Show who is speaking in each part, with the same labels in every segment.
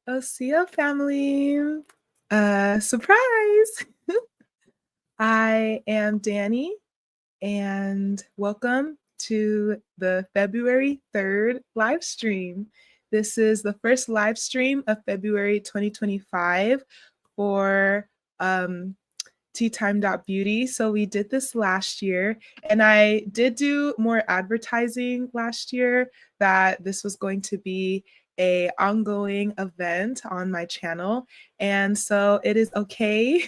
Speaker 1: Osiyo Family. Surprise! I am Dani, and welcome to the February 3rd live stream. This is the first live stream of February 2025 for Teatime.beauty. So we did this last year, and I did do more advertising last year that this was going to be a ongoing event on my channel. And so it is okay.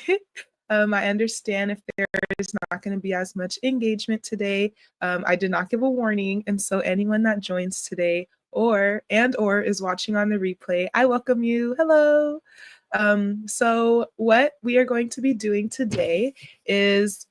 Speaker 1: I understand if there's not going to be as much engagement today. I did not give a warning. And so anyone that joins today or is watching on the replay, I welcome you. Hello. So what we are going to be doing today is,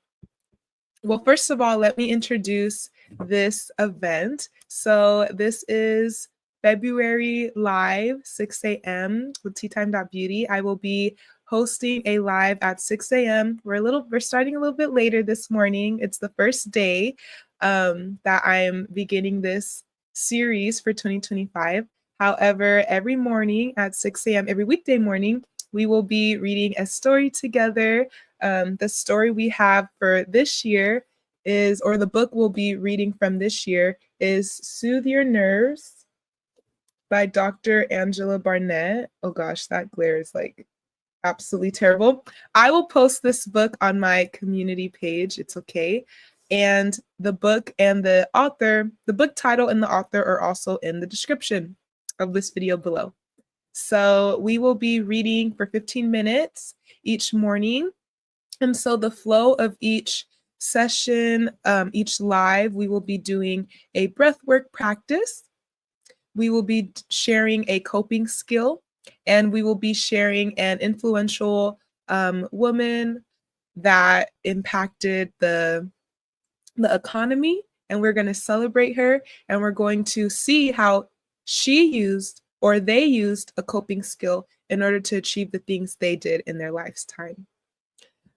Speaker 1: well, first of all, let me introduce this event. So this is February live, 6 a.m. with Teatime.beauty. I will be hosting a live at 6 a.m. We're starting a little bit later this morning. It's the first day that I'm beginning this series for 2025. However, every morning at 6 a.m., every weekday morning, we will be reading a story together. The story we have for this year is, or the book we'll be reading from this year is Soothe Your Nerves by Dr. Neal-Barnett. Oh gosh, that glare is like absolutely terrible. I will post this book on my community page. It's okay. And the book and the author, the book title and the author are also in the description of this video below. So we will be reading for 15 minutes each morning. And so the flow of each session, each live, we will be doing a breathwork practice. We will be sharing a coping skill, and we will be sharing an influential woman that impacted the economy, and we're going to celebrate her, and we're going to see how she used or they used a coping skill in order to achieve the things they did in their lifetime.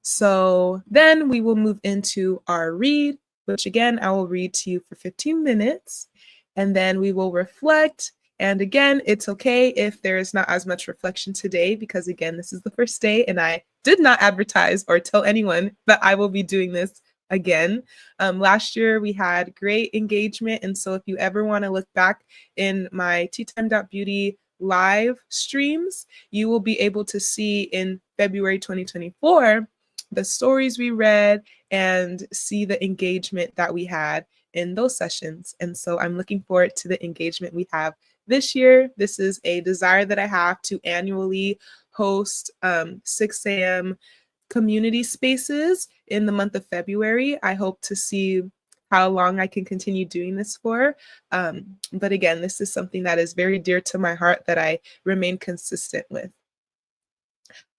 Speaker 1: So then we will move into our read, which again, I will read to you for 15 minutes, and then we will reflect. And again, it's okay if there is not as much reflection today, because again, this is the first day and I did not advertise or tell anyone that I will be doing this again. Last year we had great engagement. And so if you ever want to look back in my Teatime.beauty live streams, you will be able to see in February 2024 the stories we read and see the engagement that we had in those sessions. And so I'm looking forward to the engagement we have this year. This is a desire that I have to annually host 6 a.m. community spaces in the month of February. I hope to see how long I can continue doing this for. But again, this is something that is very dear to my heart that I remain consistent with.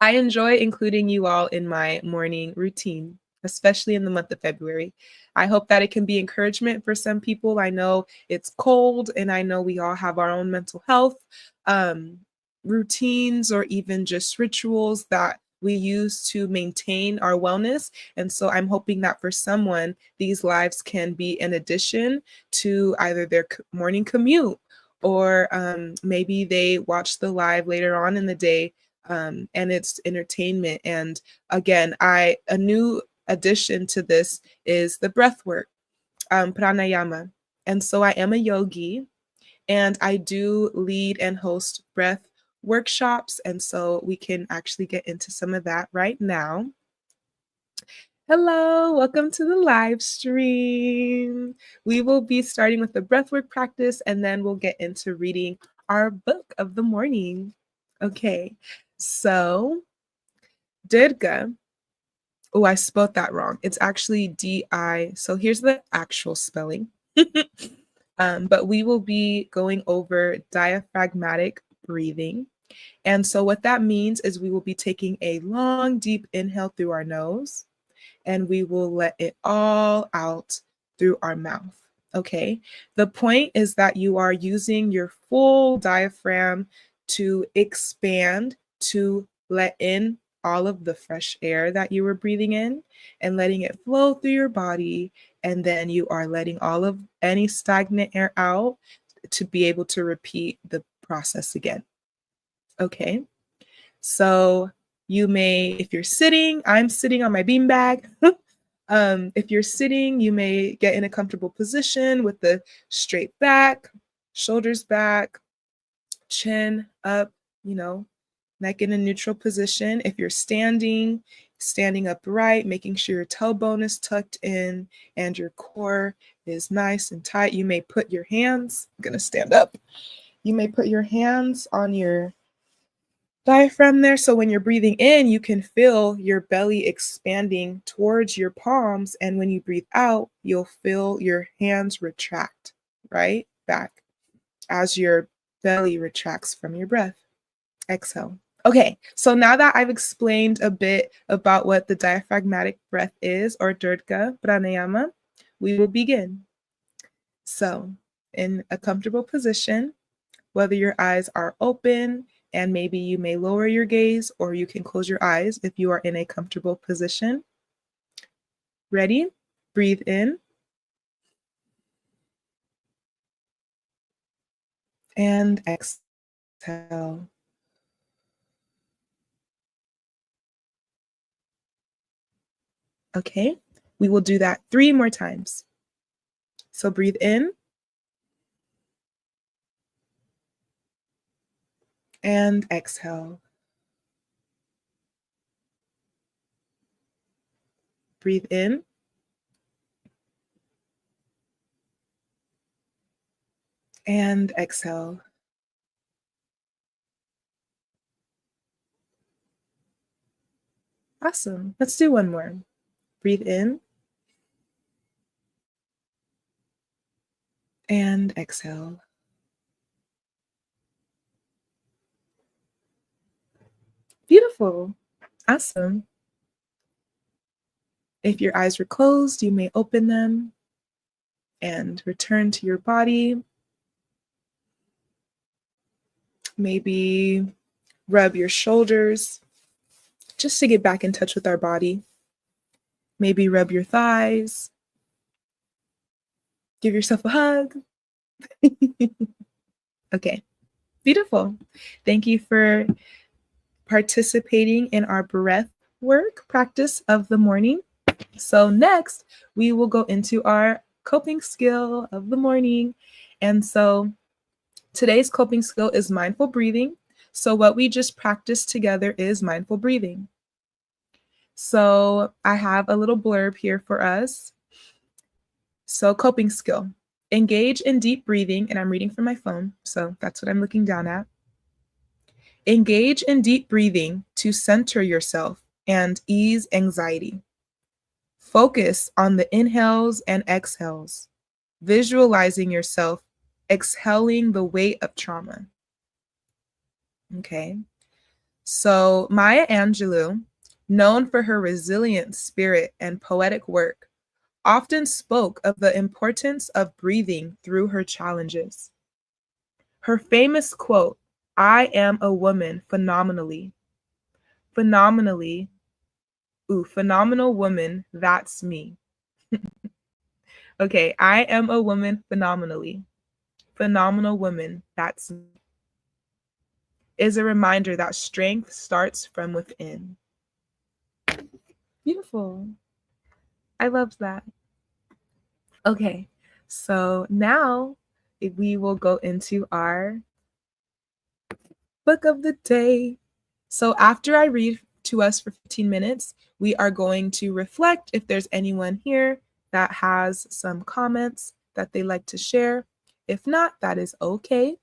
Speaker 1: I enjoy including you all in my morning routine, especially in the month of February. I hope that it can be encouragement for some people. I know it's cold, and I know we all have our own mental health routines or even just rituals that we use to maintain our wellness. And so I'm hoping that for someone, these lives can be an addition to either their morning commute, or maybe they watch the live later on in the day, and it's entertainment. And again, a new addition to this is the breath work, pranayama. And so I am a yogi, and I do lead and host breath workshops. And so we can actually get into some of that right now. Hello, welcome to the live stream. We will be starting with the breathwork practice, and then we'll get into reading our book of the morning. Okay, so Dirga, oh, I spelled that wrong. It's actually D-I. So here's the actual spelling. But we will be going over diaphragmatic breathing. And so what that means is we will be taking a long, deep inhale through our nose, and we will let it all out through our mouth. Okay. The point is that you are using your full diaphragm to expand, to let in all of the fresh air that you were breathing in and letting it flow through your body. And then you are letting all of any stagnant air out to be able to repeat the process again. Okay. So you may, if you're sitting, I'm sitting on my beanbag. If you're sitting, you may get in a comfortable position with the straight back, shoulders back, chin up, neck in a neutral position. If you're standing, standing upright, making sure your tailbone is tucked in and your core is nice and tight. You may put your hands, I'm going to stand up. You may put your hands on your diaphragm there. So when you're breathing in, you can feel your belly expanding towards your palms. And when you breathe out, you'll feel your hands retract, right? Back as your belly retracts from your breath. Exhale. Okay, so now that I've explained a bit about what the diaphragmatic breath is, or Dirga Pranayama, we will begin. So, in a comfortable position, whether your eyes are open, and maybe you may lower your gaze, or you can close your eyes if you are in a comfortable position. Ready? Breathe in. And exhale. Okay, we will do that 3 more times. So breathe in. And exhale. Breathe in. And exhale. Awesome. Let's do one more. Breathe in. And exhale. Beautiful. Awesome. If your eyes were closed, you may open them and return to your body. Maybe rub your shoulders just to get back in touch with our body. Maybe rub your thighs. Give yourself a hug. Okay, beautiful. Thank you for participating in our breath work practice of the morning. So next, we will go into our coping skill of the morning. And so today's coping skill is mindful breathing. So what we just practiced together is mindful breathing. So I have a little blurb here for us. So coping skill, engage in deep breathing, and I'm reading from my phone, so that's what I'm looking down at. Engage in deep breathing to center yourself and ease anxiety. Focus on the inhales and exhales, visualizing yourself exhaling the weight of trauma. Okay. So Maya Angelou, known for her resilient spirit and poetic work, often spoke of the importance of breathing through her challenges. Her famous quote, "I am a woman phenomenally, phenomenal woman, that's me." Okay, I am a woman phenomenally, phenomenal woman, that's me, is a reminder that strength starts from within. Beautiful. I love that. Okay, so now we will go into our book of the day. So after I read to us for 15 minutes, we are going to reflect if there's anyone here that has some comments that they like to share. If not, that is okay.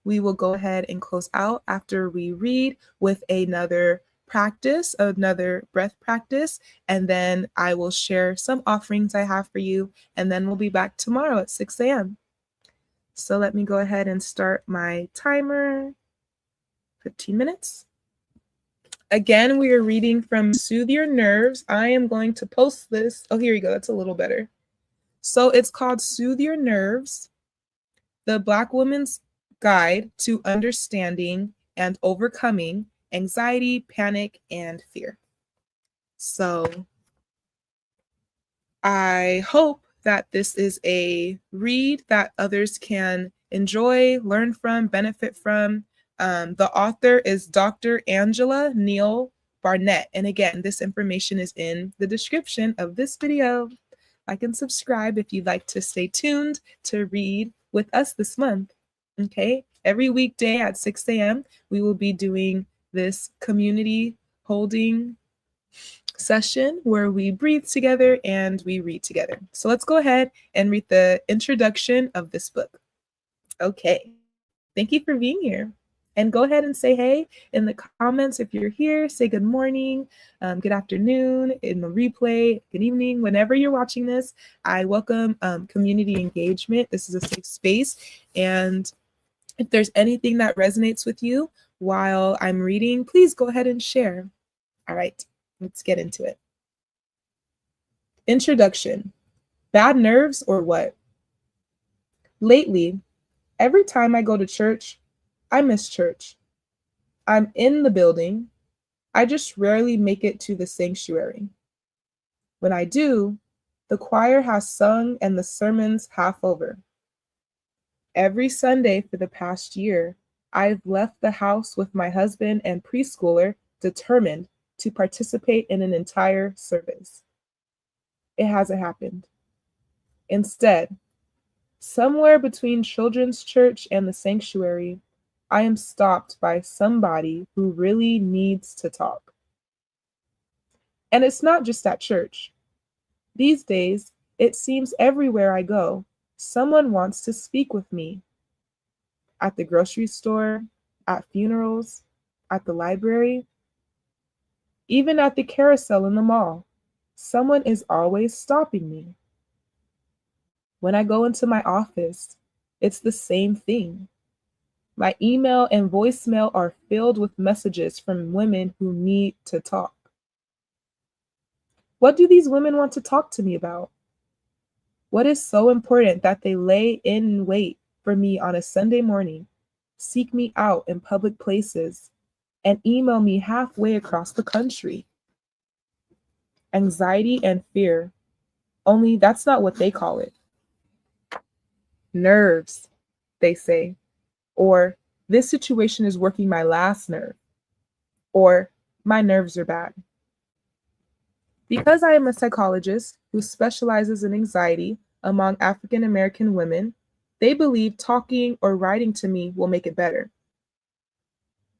Speaker 1: We will go ahead and close out after we read with another practice, another breath practice, and then I will share some offerings I have for you, and then we'll be back tomorrow at 6 a.m. So let me go ahead and start my timer. 15 minutes. Again, we are reading from Soothe Your Nerves. I am going to post this. Oh, here you go. That's a little better. So it's called Soothe Your Nerves, the Black Woman's Guide to Understanding and Overcoming Anxiety, Panic, and Fear. So I hope that this is a read that others can enjoy, learn from, benefit from. The author is Dr. Angela Neal-Barnett. And again, this information is in the description of this video. Like and subscribe if you'd like to stay tuned to read with us this month. Okay, every weekday at 6 a.m., we will be doing this community holding session where we breathe together and we read together. So let's go ahead and read the introduction of this book. Okay, thank you for being here. And go ahead and say hey in the comments if you're here. Say good morning, good afternoon, in the replay, good evening, whenever you're watching this. I welcome community engagement. This is a safe space. And if there's anything that resonates with you while I'm reading, please go ahead and share. All right, let's get into it. Introduction. Bad nerves or what? Lately, every time I go to church, I miss church. I'm in the building. I just rarely make it to the sanctuary. When I do, the choir has sung and the sermon's half over. Every Sunday for the past year, I've left the house with my husband and preschooler determined to participate in an entire service. It hasn't happened. Instead, somewhere between children's church and the sanctuary, I am stopped by somebody who really needs to talk. And it's not just at church. These days, it seems everywhere I go, someone wants to speak with me. At the grocery store, at funerals, at the library, even at the carousel in the mall, someone is always stopping me. When I go into my office, it's the same thing. My email and voicemail are filled with messages from women who need to talk. What do these women want to talk to me about? What is so important that they lay in wait for me on a Sunday morning, seek me out in public places, and email me halfway across the country? Anxiety and fear, only that's not what they call it. Nerves, they say, or this situation is working my last nerve, or my nerves are bad. Because I am a psychologist who specializes in anxiety among African American women, they believe talking or writing to me will make it better.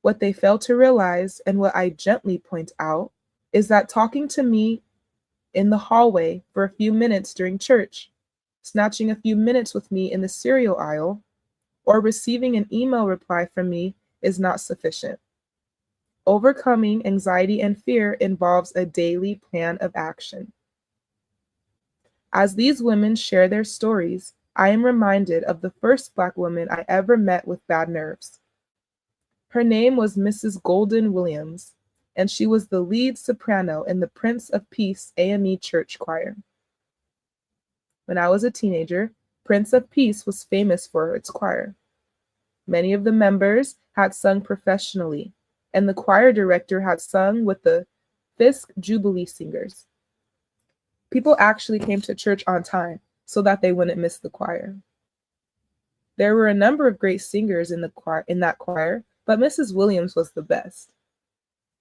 Speaker 1: What they fail to realize, and what I gently point out, is that talking to me in the hallway for a few minutes during church, snatching a few minutes with me in the cereal aisle, or receiving an email reply from me is not sufficient. Overcoming anxiety and fear involves a daily plan of action. As these women share their stories, I am reminded of the first Black woman I ever met with bad nerves. Her name was Mrs. Golden Williams, and she was the lead soprano in the Prince of Peace AME Church Choir. When I was a teenager, Prince of Peace was famous for its choir. Many of the members had sung professionally, and the choir director had sung with the Fisk Jubilee Singers. People actually came to church on time so that they wouldn't miss the choir. There were a number of great singers in that choir, but Mrs. Williams was the best.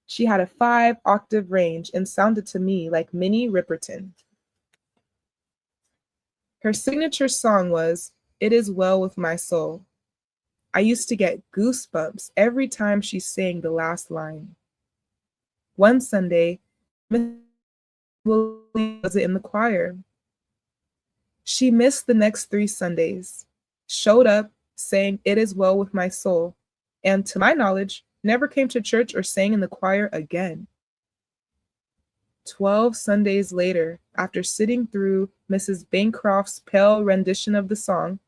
Speaker 1: She had a 5-octave range and sounded to me like Minnie Riperton. Her signature song was "It Is Well With My Soul." I used to get goosebumps every time she sang the last line. One Sunday, Mrs. Williams wasn't in the choir. She missed the next 3 Sundays, showed up, sang "It Is Well With My Soul," and to my knowledge, never came to church or sang in the choir again. 12 Sundays later, after sitting through Mrs. Bancroft's pale rendition of the song,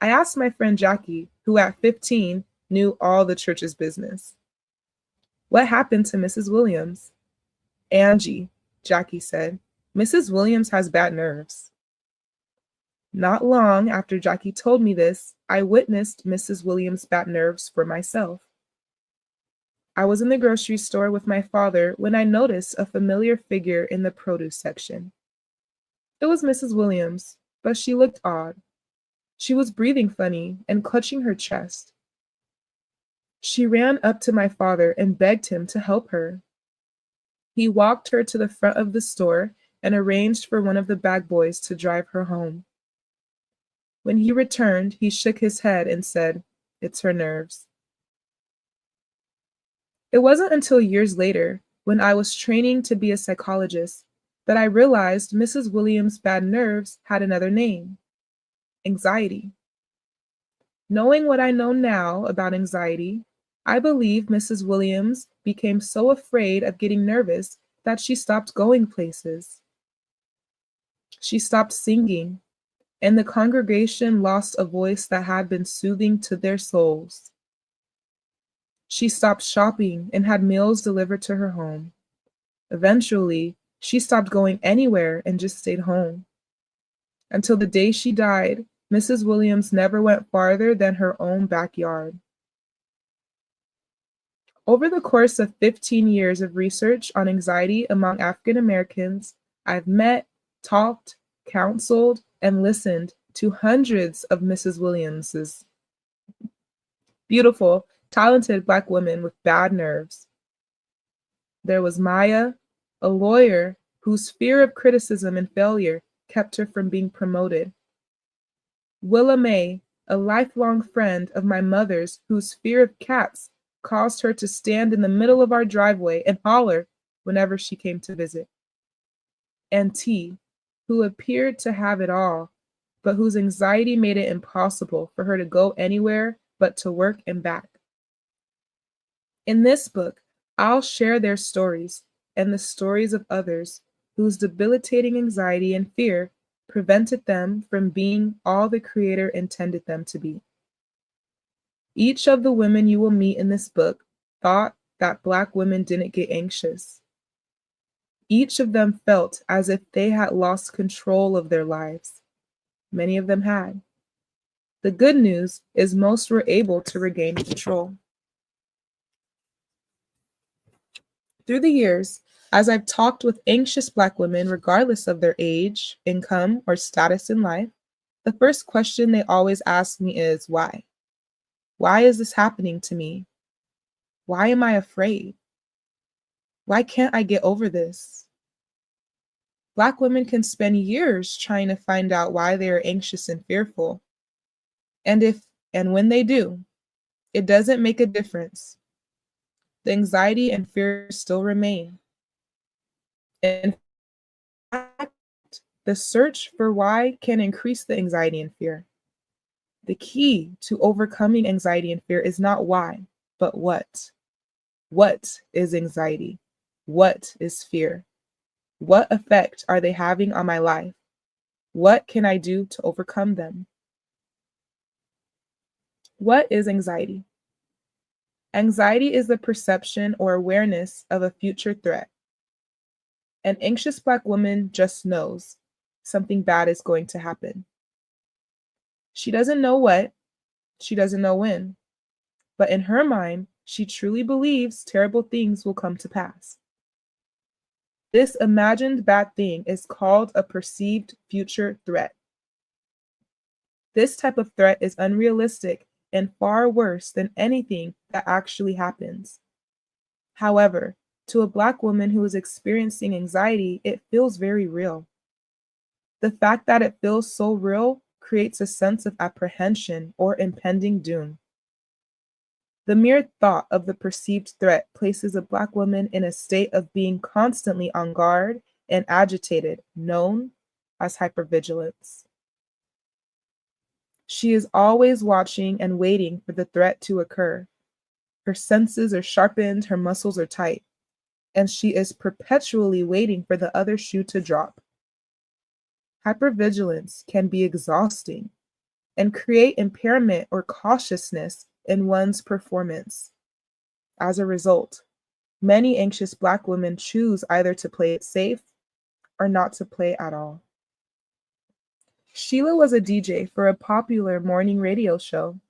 Speaker 1: I asked my friend Jackie, who at 15 knew all the church's business. What happened to Mrs. Williams? Angie, Jackie said, Mrs. Williams has bad nerves. Not long after Jackie told me this, I witnessed Mrs. Williams' bad nerves for myself. I was in the grocery store with my father when I noticed a familiar figure in the produce section. It was Mrs. Williams, but she looked odd. She was breathing funny and clutching her chest. She ran up to my father and begged him to help her. He walked her to the front of the store and arranged for one of the bag boys to drive her home. When he returned, he shook his head and said, "It's her nerves." It wasn't until years later, when I was training to be a psychologist, that I realized Mrs. Williams' bad nerves had another name: anxiety. Knowing what I know now about anxiety, I believe Mrs. Williams became so afraid of getting nervous that she stopped going places. She stopped singing, and the congregation lost a voice that had been soothing to their souls. She stopped shopping and had meals delivered to her home. Eventually, she stopped going anywhere and just stayed home. Until the day she died, Mrs. Williams never went farther than her own backyard. Over the course of 15 years of research on anxiety among African Americans, I've met, talked, counseled, and listened to hundreds of Mrs. Williamses. Beautiful, talented Black women with bad nerves. There was Maya, a lawyer whose fear of criticism and failure kept her from being promoted. Willa Mae, a lifelong friend of my mother's whose fear of cats caused her to stand in the middle of our driveway and holler whenever she came to visit. And T, who appeared to have it all, but whose anxiety made it impossible for her to go anywhere but to work and back. In this book, I'll share their stories and the stories of others whose debilitating anxiety and fear prevented them from being all the Creator intended them to be. Each of the women you will meet in this book thought that Black women didn't get anxious. Each of them felt as if they had lost control of their lives. Many of them had. The good news is most were able to regain control. Through the years, as I've talked with anxious Black women, regardless of their age, income, or status in life, the first question they always ask me is, why? Why is this happening to me? Why am I afraid? Why can't I get over this? Black women can spend years trying to find out why they are anxious and fearful. And when they do, it doesn't make a difference. The anxiety and fear still remain. In fact, the search for why can increase the anxiety and fear. The key to overcoming anxiety and fear is not why, but what. What is anxiety? What is fear? What effect are they having on my life? What can I do to overcome them? What is anxiety? Anxiety is the perception or awareness of a future threat. An anxious Black woman just knows something bad is going to happen. She doesn't know what, she doesn't know when, but in her mind, she truly believes terrible things will come to pass. This imagined bad thing is called a perceived future threat. This type of threat is unrealistic and far worse than anything that actually happens. However, to a Black woman who is experiencing anxiety, it feels very real. The fact that it feels so real creates a sense of apprehension or impending doom. The mere thought of the perceived threat places a Black woman in a state of being constantly on guard and agitated, known as hypervigilance. She is always watching and waiting for the threat to occur. Her senses are sharpened, her muscles are tight, and she is perpetually waiting for the other shoe to drop. Hypervigilance can be exhausting and create impairment or cautiousness in one's performance. As a result, many anxious Black women choose either to play it safe or not to play at all. Sheila was a DJ for a popular morning radio show.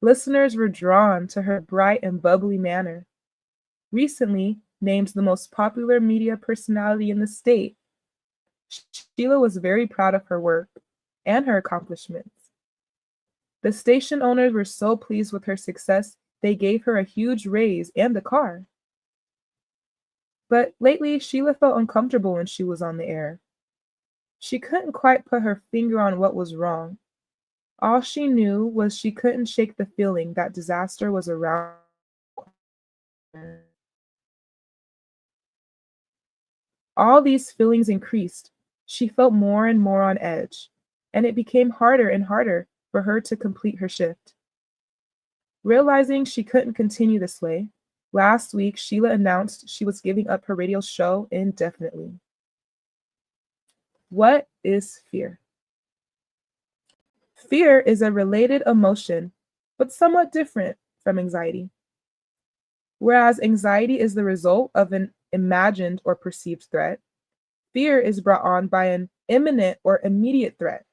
Speaker 1: Listeners were drawn to her bright and bubbly manner. Recently named the most popular media personality in the state, Sheila was very proud of her work and her accomplishments. The station owners were so pleased with her success, They gave her a huge raise and a car. But lately, Sheila felt uncomfortable when she was on the air. She couldn't quite put her finger on what was wrong. All she knew was she couldn't shake the feeling that disaster was around her. All these feelings increased. She felt more and more on edge, and it became harder and harder for her to complete her shift. Realizing she couldn't continue this way, last week Sheila announced she was giving up her radio show indefinitely. What is fear? Fear is a related emotion, but somewhat different from anxiety. Whereas anxiety is the result of an imagined or perceived threat, fear is brought on by an imminent or immediate threat.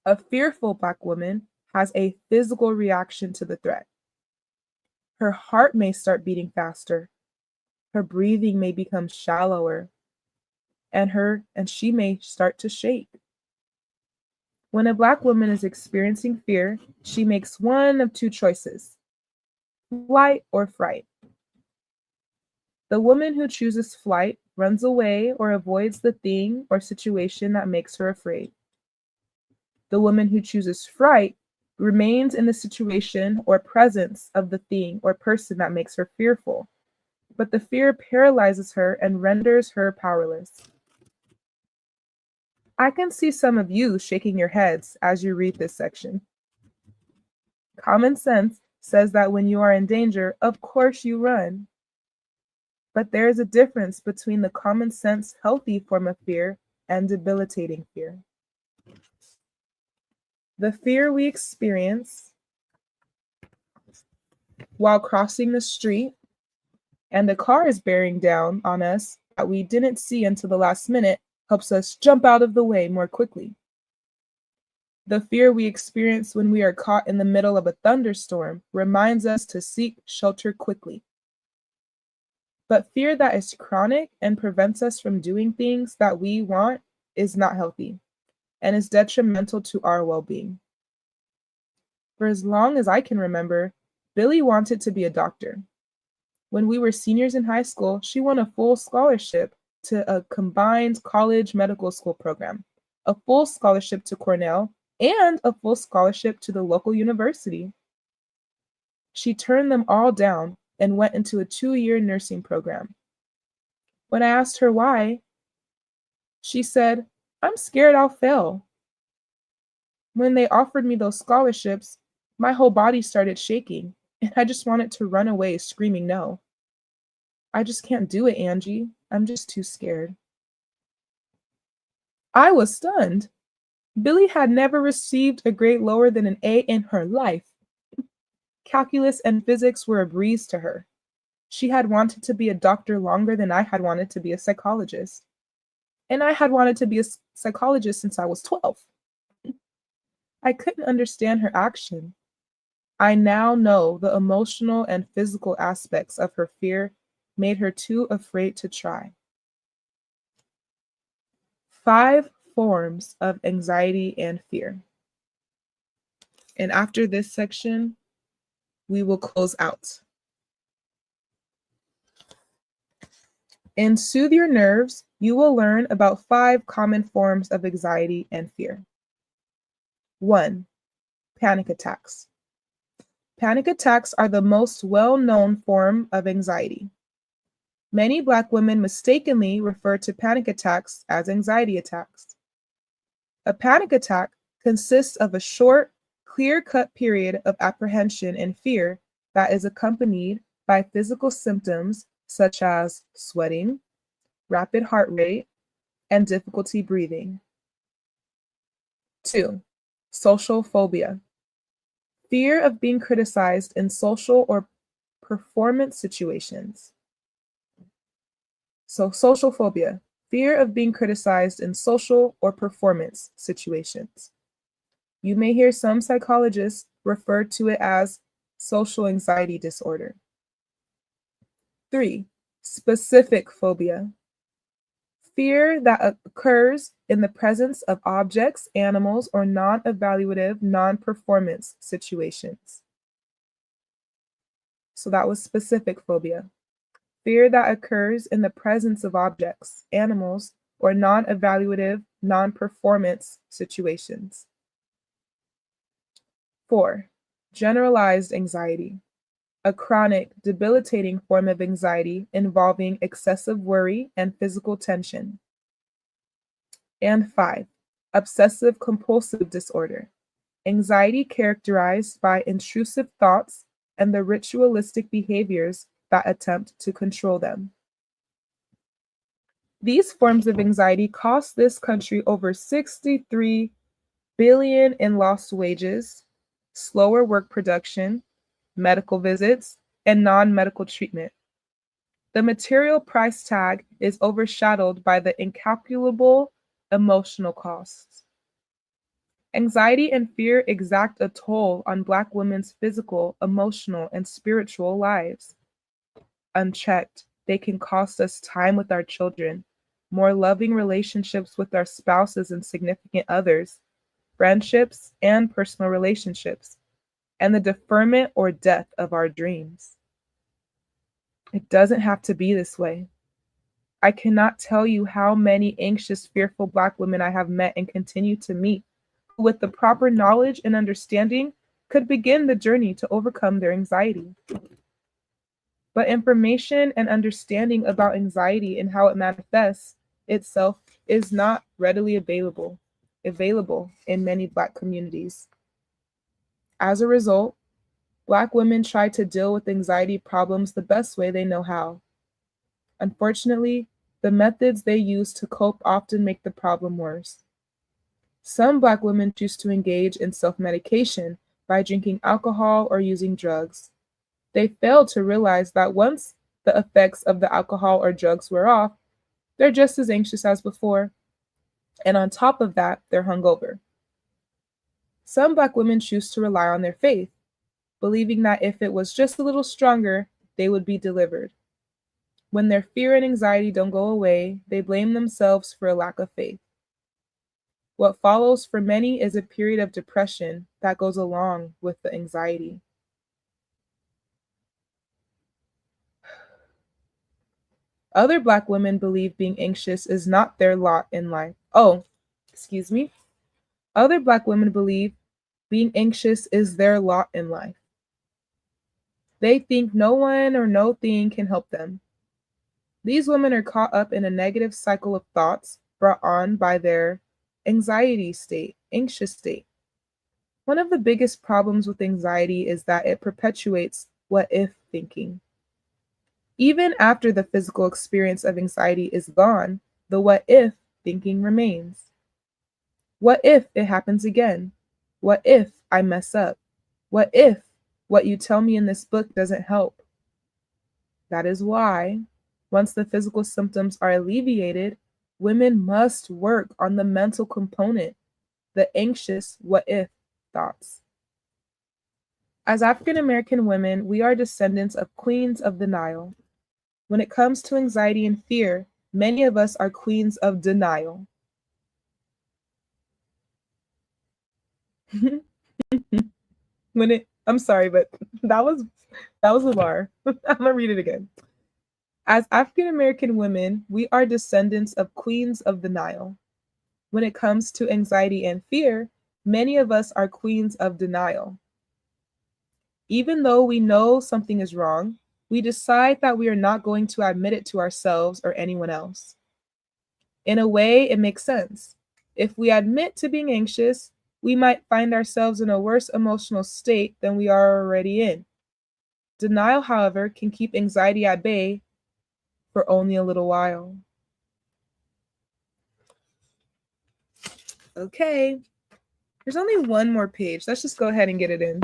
Speaker 1: A fearful Black woman has a physical reaction to the threat. Her heart may start beating faster, her breathing may become shallower, and she may start to shake. When a Black woman is experiencing fear, she makes one of two choices: flight or fright. The woman who chooses flight runs away or avoids the thing or situation that makes her afraid. The woman who chooses fright remains in the situation or presence of the thing or person that makes her fearful, but the fear paralyzes her and renders her powerless. I can see some of you shaking your heads as you read this section. Common sense says that when you are in danger, of course you run. But there is a difference between the common sense healthy form of fear and debilitating fear. The fear we experience while crossing the street and the car is bearing down on us that we didn't see until the last minute helps us jump out of the way more quickly. The fear we experience when we are caught in the middle of a thunderstorm reminds us to seek shelter quickly. But fear that is chronic and prevents us from doing things that we want is not healthy and is detrimental to our well-being. For as long as I can remember, Billy wanted to be a doctor. When we were seniors in high school, she won a full scholarship to a combined college medical school program, a full scholarship to Cornell, and a full scholarship to the local university. She turned them all down and went into a 2-year nursing program. When I asked her why, she said, "I'm scared I'll fail." When they offered me those scholarships, my whole body started shaking, and I just wanted to run away screaming no. "I just can't do it, Angie. I'm just too scared." I was stunned. Billy had never received a grade lower than an A in her life. Calculus and physics were a breeze to her. She had wanted to be a doctor longer than I had wanted to be a psychologist. And I had wanted to be a psychologist since I was 12. I couldn't understand her action. I now know the emotional and physical aspects of her fear made her too afraid to try. 5 forms of anxiety and fear. And after this section, we will close out. In Soothe Your Nerves, you will learn about 5 common forms of anxiety and fear. 1. Panic attacks. Panic attacks are the most well-known form of anxiety. Many Black women mistakenly refer to panic attacks as anxiety attacks. A panic attack consists of a short, clear-cut period of apprehension and fear that is accompanied by physical symptoms such as sweating, rapid heart rate, and difficulty breathing. 2. Social phobia. Fear of being criticized in social or performance situations. So social phobia, fear of being criticized in social or performance situations. You may hear some psychologists refer to it as social anxiety disorder. 3. Specific phobia. Fear that occurs in the presence of objects, animals, or non-evaluative, non-performance situations. So that was specific phobia. Fear that occurs in the presence of objects, animals, or non-evaluative, non-performance situations. 4. Generalized anxiety, a chronic, debilitating form of anxiety involving excessive worry and physical tension. And 5. Obsessive compulsive disorder, anxiety characterized by intrusive thoughts and the ritualistic behaviors that attempt to control them. These forms of anxiety cost this country over $63 billion in lost wages, slower work production, medical visits, and non-medical treatment. The material price tag is overshadowed by the incalculable emotional costs. Anxiety and fear exact a toll on Black women's physical, emotional, and spiritual lives. Unchecked, they can cost us time with our children, more loving relationships with our spouses and significant others, friendships and personal relationships, and the deferment or death of our dreams. It doesn't have to be this way. I cannot tell you how many anxious, fearful Black women I have met and continue to meet, who with the proper knowledge and understanding could begin the journey to overcome their anxiety. But information and understanding about anxiety and how it manifests itself is not readily available in many Black communities. As a result, Black women try to deal with anxiety problems the best way they know how. Unfortunately, the methods they use to cope often make the problem worse. Some Black women choose to engage in self-medication by drinking alcohol or using drugs. They fail to realize that once the effects of the alcohol or drugs wear off, they're just as anxious as before. And on top of that, they're hungover. Some Black women choose to rely on their faith, believing that if it was just a little stronger, they would be delivered. When their fear and anxiety don't go away, they blame themselves for a lack of faith. What follows for many is a period of depression that goes along with the anxiety. Other Black women believe being anxious is not their lot in life. Other Black women believe being anxious is their lot in life. They think no one or no thing can help them. These women are caught up in a negative cycle of thoughts brought on by their anxious state. One of the biggest problems with anxiety is that it perpetuates what if thinking. Even after the physical experience of anxiety is gone, the what if thinking remains. What if it happens again? What if I mess up? What if what you tell me in this book doesn't help? That is why, once the physical symptoms are alleviated, women must work on the mental component, the anxious what if thoughts. As African American women, we are descendants of queens of denial. When it comes to anxiety and fear, many of us are queens of denial. I'm sorry, but that was a bar. I'm gonna read it again. As African American women, we are descendants of queens of denial. When it comes to anxiety and fear, many of us are queens of denial. Even though we know something is wrong, we decide that we are not going to admit it to ourselves or anyone else. In a way, it makes sense. If we admit to being anxious, we might find ourselves in a worse emotional state than we are already in. Denial, however, can keep anxiety at bay for only a little while. Okay, there's only one more page. Let's just go ahead and get it in.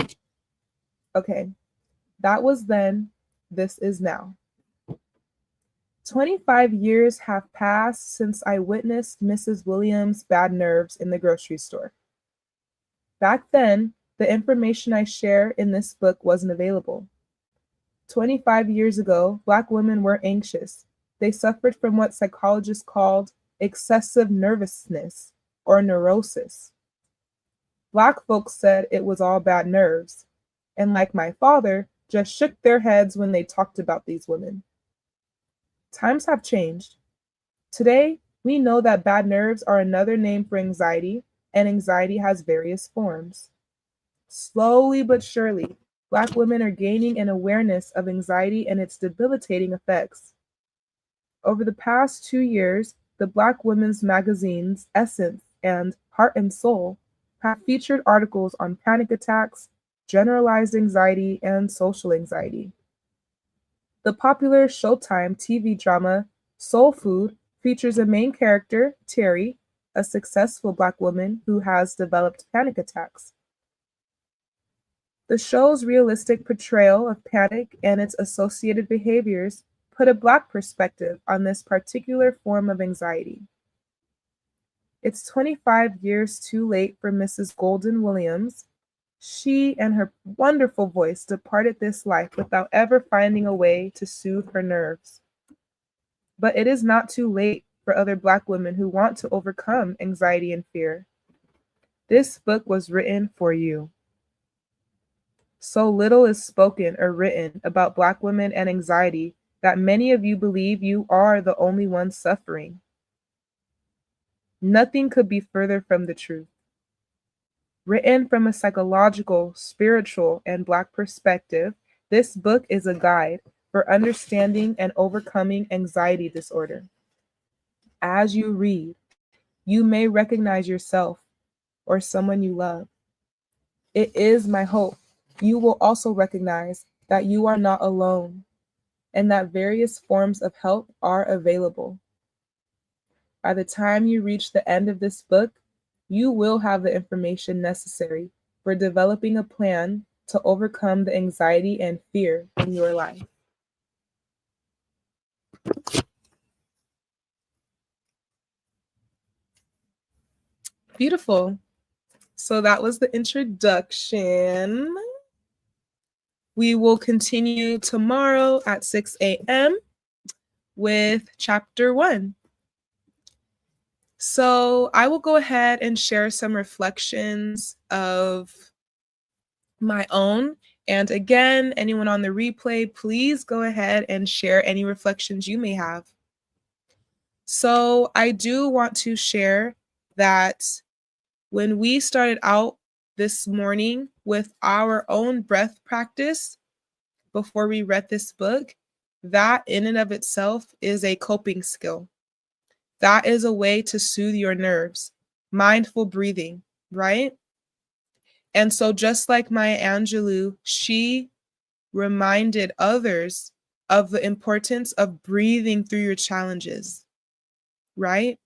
Speaker 1: Okay, that was then, this is now. 25 years have passed since I witnessed Mrs. Williams' bad nerves in the grocery store. Back then, the information I share in this book wasn't available. 25 years ago, Black women were anxious. They suffered from what psychologists called excessive nervousness or neurosis. Black folks said it was all bad nerves, and like my father, just shook their heads when they talked about these women. Times have changed. Today, we know that bad nerves are another name for anxiety, and anxiety has various forms. Slowly but surely, Black women are gaining an awareness of anxiety and its debilitating effects. Over the past 2 years, the Black women's magazines Essence and Heart and Soul have featured articles on panic attacks, generalized anxiety, and social anxiety. The popular Showtime TV drama Soul Food features a main character, Terry, a successful Black woman who has developed panic attacks. The show's realistic portrayal of panic and its associated behaviors put a Black perspective on this particular form of anxiety. It's 25 years too late for Mrs. Golden Williams. She and her wonderful voice departed this life without ever finding a way to soothe her nerves. But it is not too late for other Black women who want to overcome anxiety and fear. This book was written for you. So little is spoken or written about Black women and anxiety that many of you believe you are the only ones suffering. Nothing could be further from the truth. Written from a psychological, spiritual, and Black perspective, this book is a guide for understanding and overcoming anxiety disorder. As you read, you may recognize yourself or someone you love. It is my hope you will also recognize that you are not alone and that various forms of help are available. By the time you reach the end of this book, you will have the information necessary for developing a plan to overcome the anxiety and fear in your life. Beautiful. So that was the introduction. We will continue tomorrow at 6 a.m. with chapter 1. So I will go ahead and share some reflections of my own. And again, anyone on the replay, please go ahead and share any reflections you may have. So I do want to share that when we started out this morning with our own breath practice before we read this book, that in and of itself is a coping skill. That is a way to soothe your nerves, mindful breathing, right? And so just like Maya Angelou, she reminded others of the importance of breathing through your challenges, right?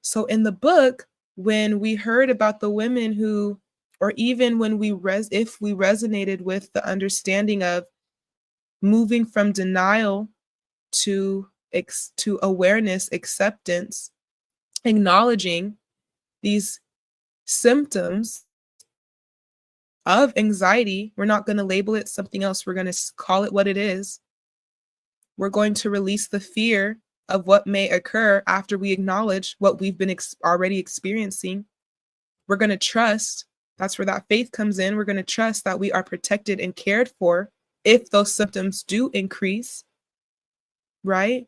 Speaker 1: So in the book, when we heard about the women who, or even when if we resonated with the understanding of moving from denial to awareness, acceptance, acknowledging these symptoms of anxiety, we're not going to label it something else. We're going to call it what it is. We're going to release the fear of what may occur after we acknowledge what we've been already experiencing. We're going to trust. That's where that faith comes in. We're going to trust that we are protected and cared for if those symptoms do increase, right?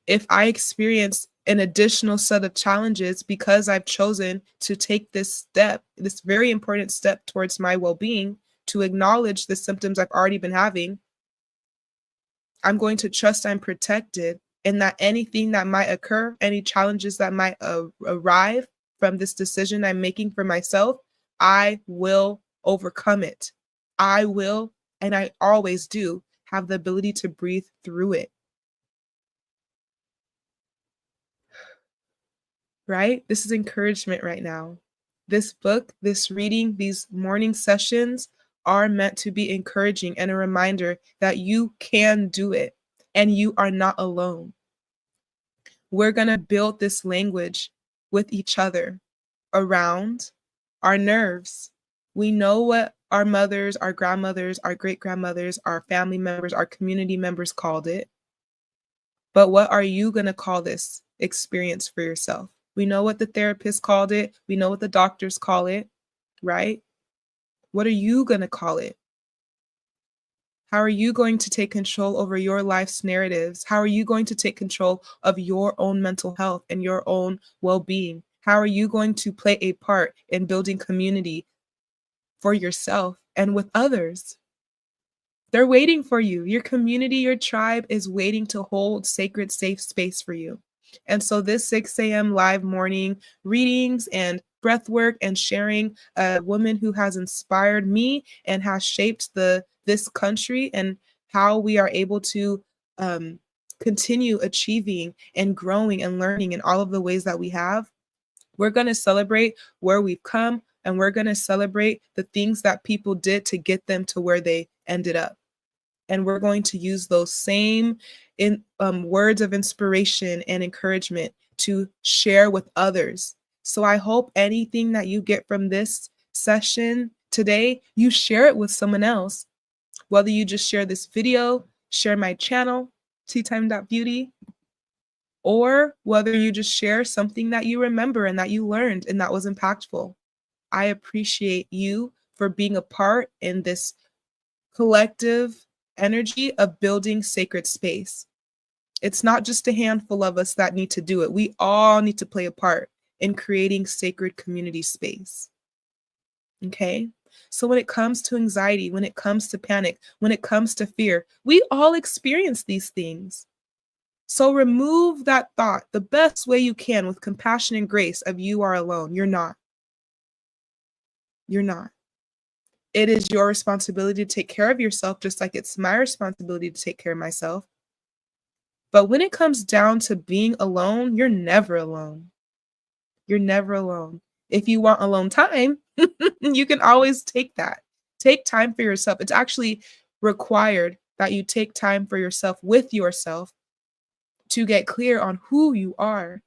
Speaker 1: If I experience an additional set of challenges because I've chosen to take this step, this very important step towards my well-being, to acknowledge the symptoms I've already been having, I'm going to trust I'm protected and that anything that might occur, any challenges that might arrive from this decision I'm making for myself, I will overcome it. I will, and I always do, have the ability to breathe through it. Right? This is encouragement right now. This book, this reading, these morning sessions are meant to be encouraging and a reminder that you can do it and you are not alone. We're going to build this language with each other around our nerves. We know what our mothers, our grandmothers, our great-grandmothers, our family members, our community members called it. But what are you going to call this experience for yourself? We know what the therapist called it. We know what the doctors call it, right? What are you going to call it? How are you going to take control over your life's narratives? How are you going to take control of your own mental health and your own well-being? How are you going to play a part in building community for yourself and with others? They're waiting for you. Your community, your tribe is waiting to hold sacred, safe space for you. And so this 6 a.m. live morning readings and breath work and sharing a woman who has inspired me and has shaped this country and how we are able to continue achieving and growing and learning in all of the ways that we have. We're going to celebrate where we've come, and we're going to celebrate the things that people did to get them to where they ended up. And we're going to use those same words of inspiration and encouragement to share with others. So I hope anything that you get from this session today, you share it with someone else. Whether you just share this video, share my channel, Teatime.beauty, or whether you just share something that you remember and that you learned and that was impactful. I appreciate you for being a part in this collective energy of building sacred space. It's not just a handful of us that need to do it. We all need to play a part in creating sacred community space. Okay? So when it comes to anxiety, when it comes to panic, when it comes to fear, we all experience these things. So remove that thought the best way you can with compassion and grace of you are alone. You're not. You're not. It is your responsibility to take care of yourself, just like it's my responsibility to take care of myself. But when it comes down to being alone, you're never alone. You're never alone. If you want alone time, you can always take that. Take time for yourself. It's actually required that you take time for yourself with yourself to get clear on who you are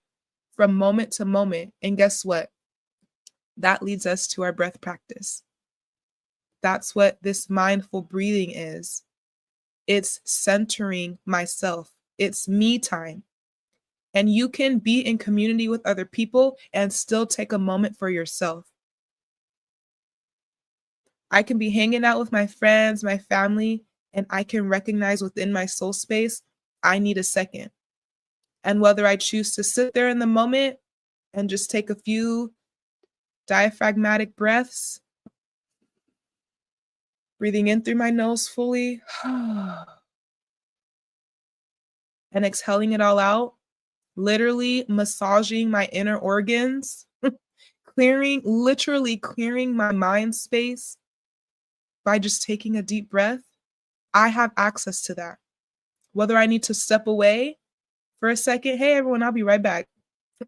Speaker 1: from moment to moment. And guess what? That leads us to our breath practice. That's what this mindful breathing is. It's centering myself. It's me time. And you can be in community with other people and still take a moment for yourself. I can be hanging out with my friends, my family, and I can recognize within my soul space, I need a second. And whether I choose to sit there in the moment and just take a few diaphragmatic breaths, breathing in through my nose fully, and exhaling it all out, literally massaging my inner organs, literally clearing my mind space by just taking a deep breath. I have access to that. Whether I need to step away for a second, hey everyone, I'll be right back.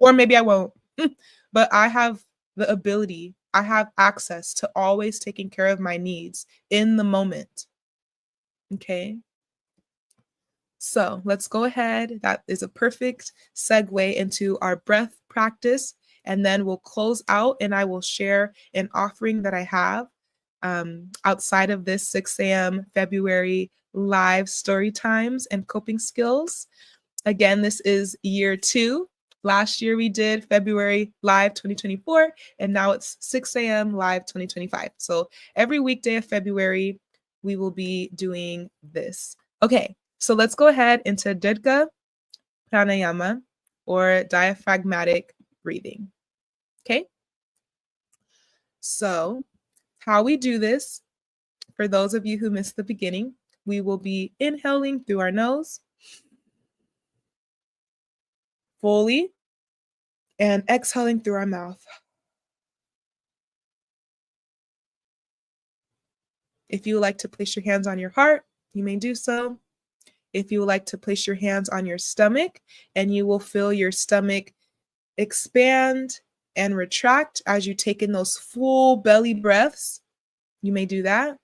Speaker 1: Or maybe I won't. But I have the ability, I have access to always taking care of my needs in the moment. Okay. So let's go ahead. That is a perfect segue into our breath practice. And then we'll close out and I will share an offering that I have outside of this 6 a.m. February live story times and coping skills. Again, this is year 2. Last year we did February live 2024, and now it's 6 a.m. live 2025. So every weekday of February, we will be doing this. Okay, so let's go ahead into Dirga Pranayama, or diaphragmatic breathing. Okay, so how we do this, for those of you who missed the beginning, we will be inhaling through our nose fully and exhaling through our mouth. If you would like to place your hands on your heart, you may do so. If you would like to place your hands on your stomach, and you will feel your stomach expand and retract as you take in those full belly breaths, you may do that.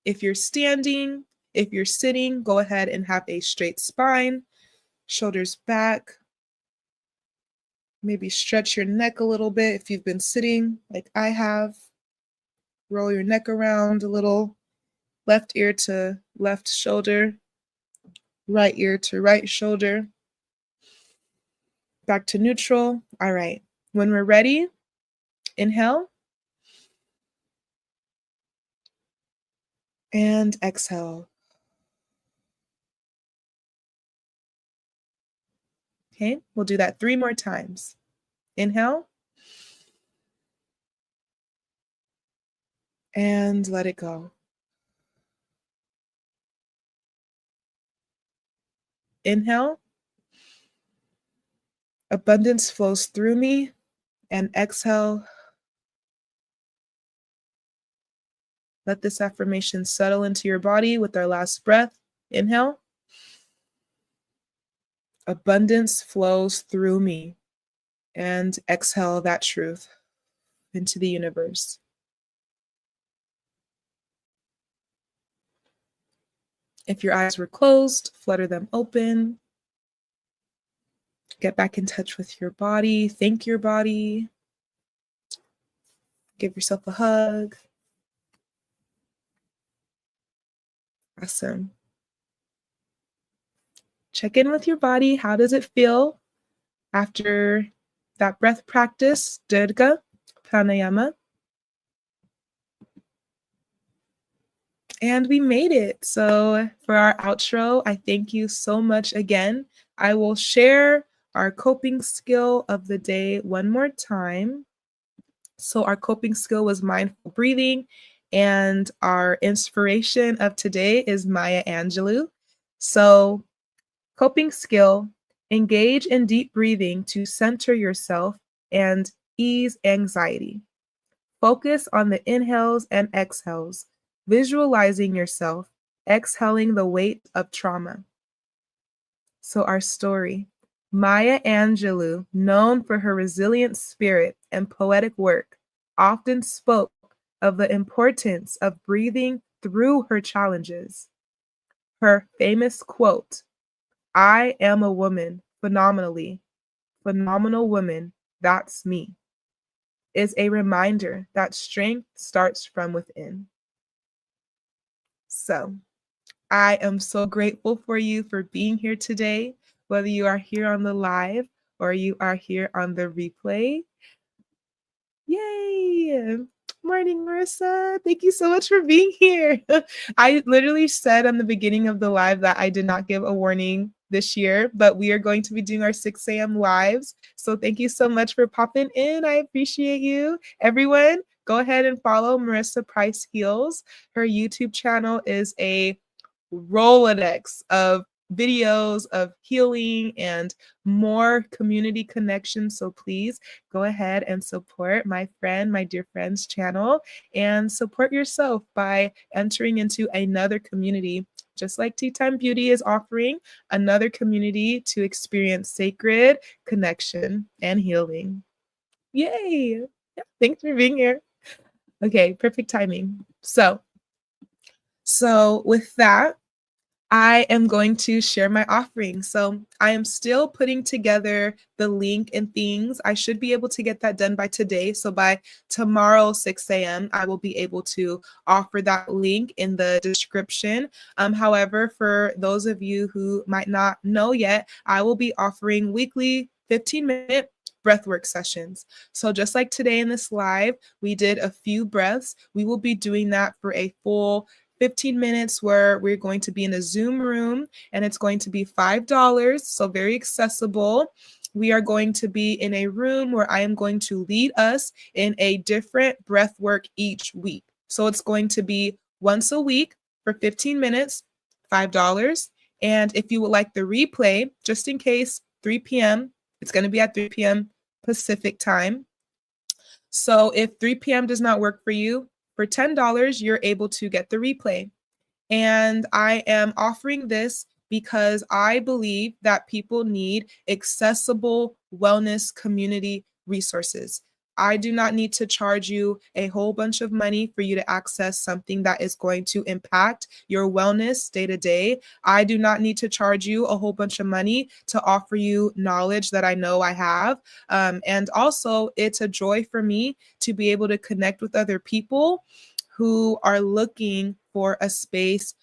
Speaker 1: If you're standing, if you're sitting, go ahead and have a straight spine, shoulders back. Maybe stretch your neck a little bit if you've been sitting like I have. Roll your neck around a little. Left ear to left shoulder. Right ear to right shoulder. Back to neutral. All right. When we're ready, inhale. And exhale. Okay, we'll do that 3 more times. Inhale. And let it go. Inhale. Abundance flows through me. And exhale. Let this affirmation settle into your body with our last breath. Inhale. Abundance flows through me. And exhale that truth into the universe. If your eyes were closed, flutter them open. Get back in touch with your body. Thank your body. Give yourself a hug. Awesome. Check in with your body. How does it feel after that breath practice, Dirga, pranayama? And we made it. So for our outro, I thank you so much again. I will share our coping skill of the day one more time. So our coping skill was mindful breathing, and our inspiration of today is Maya Angelou. So coping skill, engage in deep breathing to center yourself and ease anxiety. Focus on the inhales and exhales, visualizing yourself exhaling the weight of trauma. So our story, Maya Angelou, known for her resilient spirit and poetic work, often spoke of the importance of breathing through her challenges. Her famous quote, "I am a woman, phenomenal woman, that's me," is a reminder that strength starts from within. So, I am so grateful for you for being here today, whether you are here on the live or you are here on the replay. Yay! Morning, Marissa. Thank you so much for being here. I literally said on the beginning of the live that I did not give a warning this year, but we are going to be doing our 6 a.m. lives. So thank you so much for popping in. I appreciate you. Everyone, go ahead and follow Marissa Price Heals. Her YouTube channel is a Rolodex of videos of healing and more community connections. So please go ahead and support my dear friend's channel, and support yourself by entering into another community, just like Teatime.beauty is offering another community to experience sacred connection and healing. Yay! Yeah, thanks for being here. Okay, perfect timing. So with that, I am going to share my offering. So I am still putting together the link and things. I should be able to get that done by today. So by tomorrow, 6 a.m., I will be able to offer that link in the description. However, for those of you who might not know yet, I will be offering weekly 15-minute breathwork sessions. So just like today in this live, we did a few breaths. We will be doing that for a full 15 minutes, where we're going to be in a Zoom room, and it's going to be $5, so very accessible. We are going to be in a room where I am going to lead us in a different breath work each week. So it's going to be once a week for 15 minutes, $5. And if you would like the replay, just in case, 3 p.m., it's going to be at 3 p.m. Pacific time. So if 3 p.m. does not work for you, for $10, you're able to get the replay. And I am offering this because I believe that people need accessible wellness community resources. I do not need to charge you a whole bunch of money for you to access something that is going to impact your wellness day to day. I do not need to charge you a whole bunch of money to offer you knowledge that I know I have. And also, it's a joy for me to be able to connect with other people who are looking for a space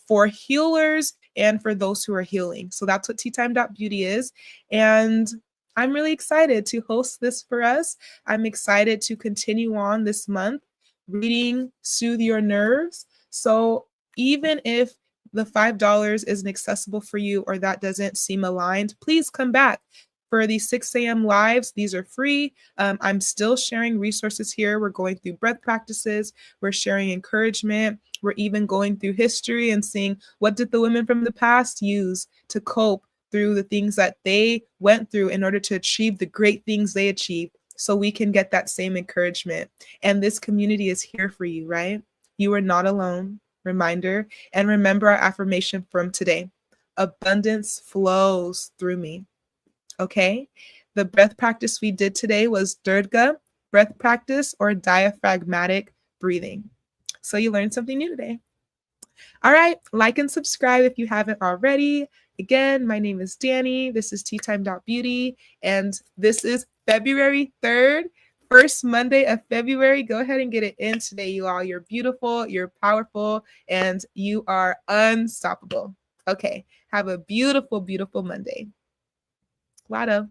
Speaker 1: for healers and for those who are healing. So that's what Teatime.beauty is. And I'm really excited to host this for us. I'm excited to continue on this month reading Soothe Your Nerves. So even if the $5 isn't accessible for you or that doesn't seem aligned, please come back. For these 6 a.m. lives, these are free. I'm still sharing resources here. We're going through breath practices. We're sharing encouragement. We're even going through history and seeing what did the women from the past use to cope through the things that they went through in order to achieve the great things they achieved, so we can get that same encouragement. And this community is here for you, right? You are not alone. Reminder. And remember our affirmation from today: abundance flows through me. Okay. The breath practice we did today was Durga breath practice, or diaphragmatic breathing. So you learned something new today. All right. Like and subscribe if you haven't already. Again, my name is Dani. This is Teatime.beauty. And this is February 3rd, first Monday of February. Go ahead and get it in today, you all. You're beautiful, you're powerful, and you are unstoppable. Okay. Have a beautiful, beautiful Monday. Wado.